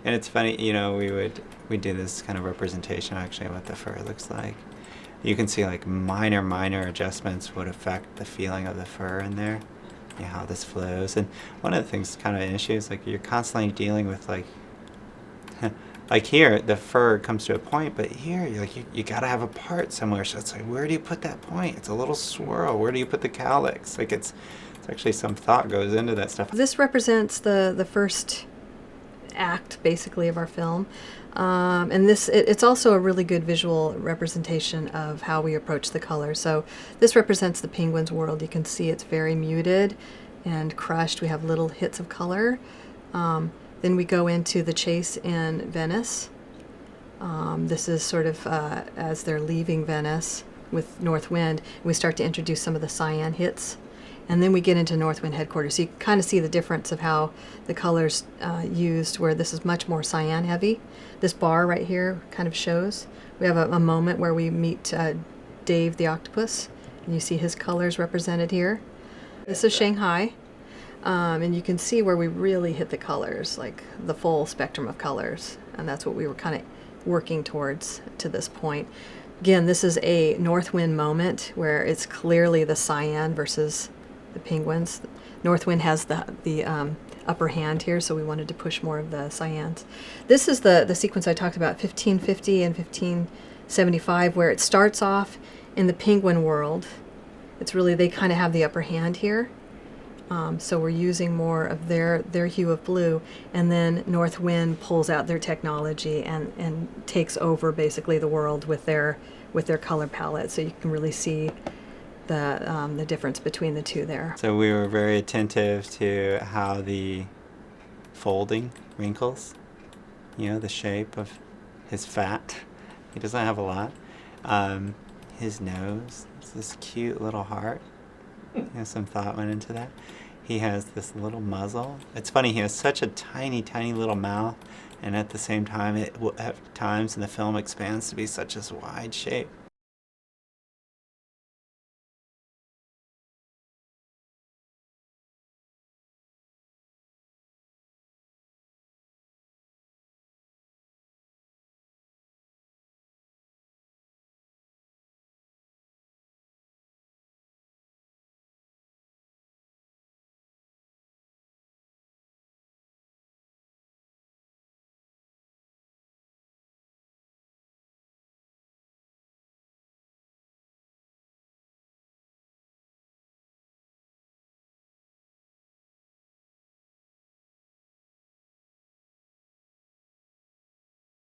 And it's funny, you know, we do this kind of representation actually of what the fur looks like. You can see like minor adjustments would affect the feeling of the fur in there, you know, how this flows. And one of the things, kind of an issue, is like you're constantly dealing with like, like here the fur comes to a point, but here you're like you gotta have a part somewhere. So it's like, where do you put that point? It's a little swirl. Where do you put the calyx? Like it's actually some thought goes into that stuff. This represents the first act, basically, of our film. And it's also a really good visual representation of how we approach the color. So this represents the penguin's world. You can see it's very muted and crushed. We have little hits of color. Then we go into the chase in Venice. This is sort of as they're leaving Venice with North Wind. We start to introduce some of the cyan hits. And then we get into North Wind headquarters. So you kind of see the difference of how the colors used, where this is much more cyan heavy. This bar right here kind of shows. We have a moment where we meet Dave the octopus, and you see his colors represented here. This is Shanghai, and you can see where we really hit the colors, like the full spectrum of colors, and that's what we were kind of working towards to this point. Again, this is a North Wind moment where it's clearly the cyan versus the penguins. North Wind has the upper hand here, so we wanted to push more of the cyans. This is the sequence I talked about, 1550 and 1575, where it starts off in the penguin world. It's really, they kind of have the upper hand here. So we're using more of their hue of blue, and then North Wind pulls out their technology and takes over basically the world with their color palette. So you can really see the difference between the two there. So we were very attentive to how the folding wrinkles, you know, the shape of his fat. He doesn't have a lot. His nose, it's this cute little heart. You know, some thought went into that. He has this little muzzle. It's funny, he has such a tiny little mouth, and at the same time, at times in the film expands to be such a wide shape.